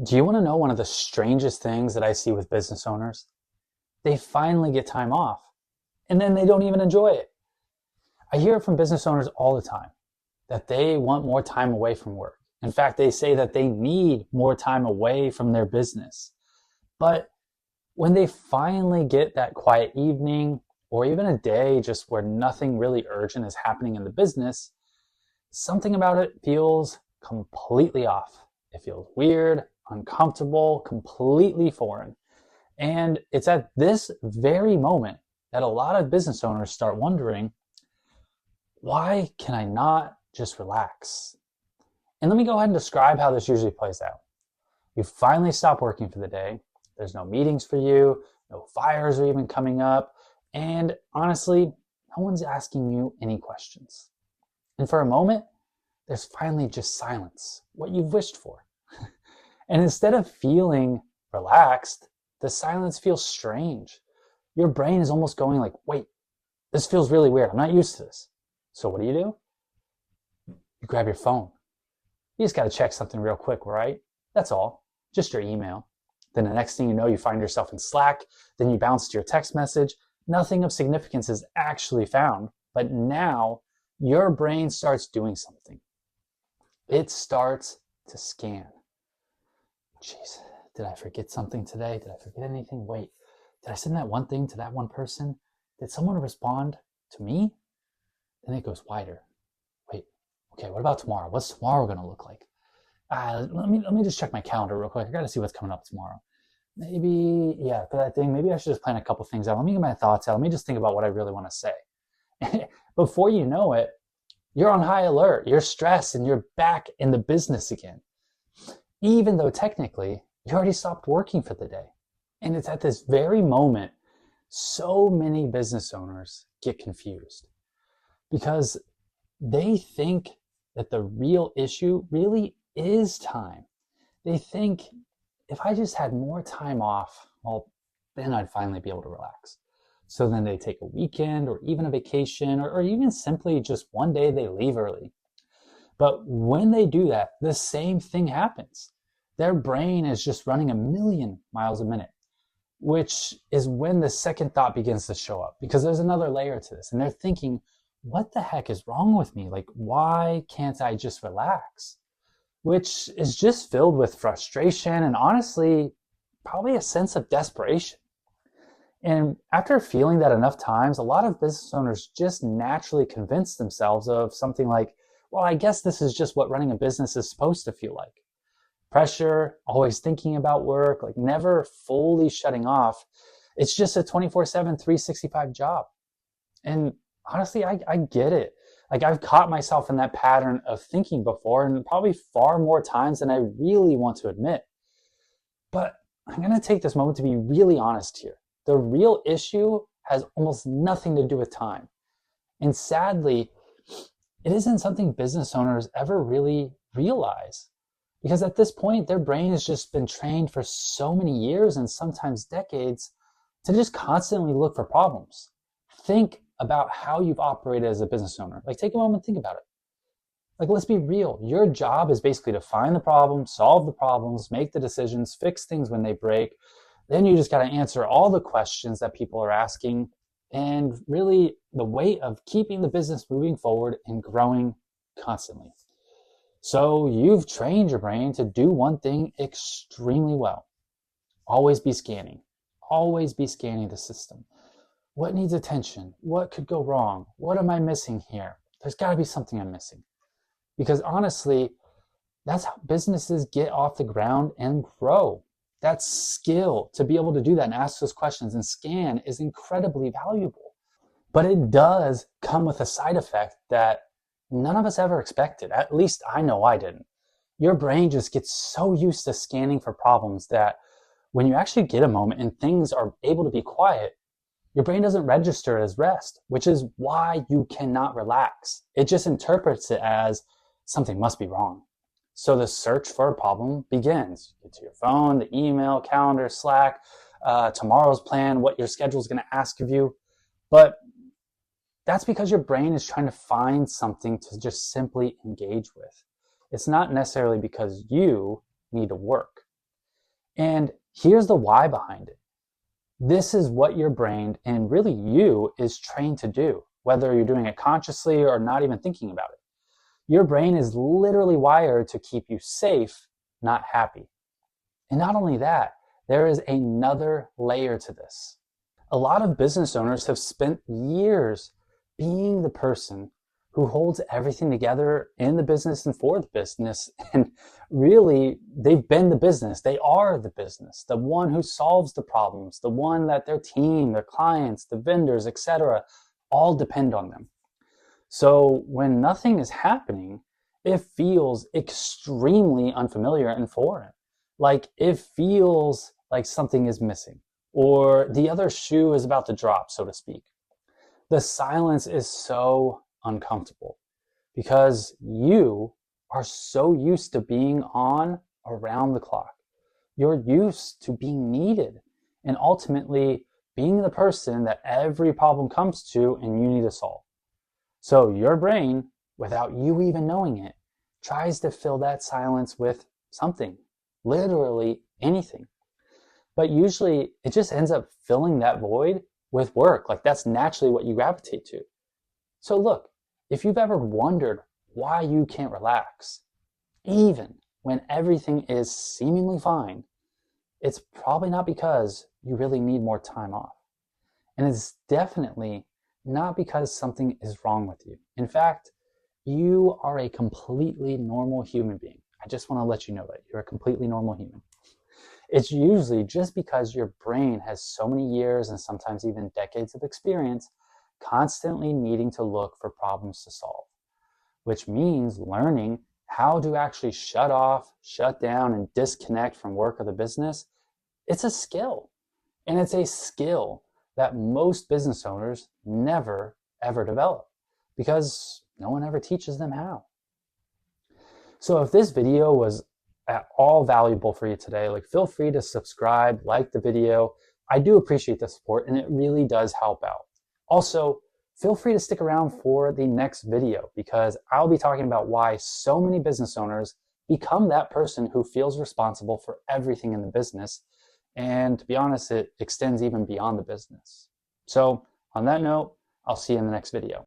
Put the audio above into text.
Do you want to know one of the strangest things that I see with business owners? They finally get time off and then they don't even enjoy it. I hear it from business owners all the time that they want more time away from work. In fact, they say that they need more time away from their business. But when they finally get that quiet evening or even a day just where nothing really urgent is happening in the business, something about it feels completely off. It feels weird, uncomfortable, completely foreign. And it's at this very moment that a lot of business owners start wondering, why can I not just relax? And let me go ahead and describe how this usually plays out. You finally stop working for the day. There's no meetings for you, no fires are even coming up, and honestly, no one's asking you any questions. And for a moment, there's finally just silence, what you've wished for. And instead of feeling relaxed, the silence feels strange. Your brain is almost going like, wait, this feels really weird. I'm not used to this. So what do? You grab your phone. You just got to check something real quick, right? That's all. Just your email. Then the next thing you know, you find yourself in Slack. Then you bounce to your text message. Nothing of significance is actually found. But now your brain starts doing something. It starts to scan. Jeez, did I forget something today? Did I forget anything? Wait, did I send that one thing to that one person? Did someone respond to me? Then it goes wider. Wait, okay, what about tomorrow? What's tomorrow going to look like? Let me just check my calendar real quick. I got to see what's coming up tomorrow. Maybe, yeah, for that thing, maybe I should just plan a couple things out. Let me get my thoughts out. Let me just think about what I really want to say. Before you know it, you're on high alert, you're stressed, and you're back in the business again. Even though technically you already stopped working for the day. And it's at this very moment so many business owners get confused because they think that the real issue really is time. They think if I just had more time off, well, then I'd finally be able to relax. So then they take a weekend or even a vacation or even simply just one day they leave early. But when they do that, the same thing happens. Their brain is just running 1,000,000 miles a minute, which is when the second thought begins to show up because there's another layer to this. And they're thinking, what the heck is wrong with me? Like, why can't I just relax? Which is just filled with frustration and honestly, probably a sense of desperation. And after feeling that enough times, a lot of business owners just naturally convince themselves of something like, well, I guess this is just what running a business is supposed to feel like. Pressure, always thinking about work, like never fully shutting off. It's just a 24/7, 365 job. And honestly, I get it. Like I've caught myself in that pattern of thinking before and probably far more times than I really want to admit. But I'm going to take this moment to be really honest here. The real issue has almost nothing to do with time. And sadly, it isn't something business owners ever really realize. Because at this point, their brain has just been trained for so many years and sometimes decades to just constantly look for problems. Think about how you've operated as a business owner. Like take a moment and think about it. Like let's be real. Your job is basically to find the problem, solve the problems, make the decisions, fix things when they break. Then you just got to answer all the questions that people are asking and really the weight of keeping the business moving forward and growing constantly. So you've trained your brain to do one thing extremely well. Always be scanning. Always be scanning the system. What needs attention? What could go wrong? What am I missing here? There's got to be something I'm missing. Because honestly, that's how businesses get off the ground and grow. That skill to be able to do that and ask those questions and scan is incredibly valuable. But it does come with a side effect that none of us ever expected. At least I know I didn't. Your brain just gets so used to scanning for problems that when you actually get a moment and things are able to be quiet, your brain doesn't register as rest, which is why you cannot relax. It just interprets it as something must be wrong. So the search for a problem begins. You get to your phone, the email, calendar, Slack, tomorrow's plan, what your schedule is going to ask of you. But that's because your brain is trying to find something to just simply engage with. It's not necessarily because you need to work. And here's the why behind it. This is what your brain, and really you, is trained to do, whether you're doing it consciously or not even thinking about it. Your brain is literally wired to keep you safe, not happy. And not only that, there is another layer to this. A lot of business owners have spent years being the person who holds everything together in the business and for the business. And really, they've been the business. They are the business, the one who solves the problems, the one that their team, their clients, the vendors, etc., all depend on them. So when nothing is happening, it feels extremely unfamiliar and foreign. Like it feels like something is missing, or the other shoe is about to drop, so to speak. The silence is so uncomfortable because you are so used to being on around the clock. You're used to being needed and ultimately being the person that every problem comes to and you need to solve. So your brain, without you even knowing it, tries to fill that silence with something, literally anything. But usually it just ends up filling that void with work. Like that's naturally what you gravitate to. So look, if you've ever wondered why you can't relax, even when everything is seemingly fine, it's probably not because you really need more time off. And it's definitely not because something is wrong with you. In fact, you are a completely normal human being. I just want to let you know that you're a completely normal human. It's usually just because your brain has so many years and sometimes even decades of experience constantly needing to look for problems to solve, which means learning how to actually shut off, shut down, and disconnect from work or the business. It's a skill, and it's a skill that most business owners never, ever develop because no one ever teaches them how. So if this video was at all valuable for you today, feel free to subscribe, like the video. I do appreciate the support and it really does help out. Also, feel free to stick around for the next video because I'll be talking about why so many business owners become that person who feels responsible for everything in the business. And to be honest, it extends even beyond the business. So on that note, I'll see you in the next video.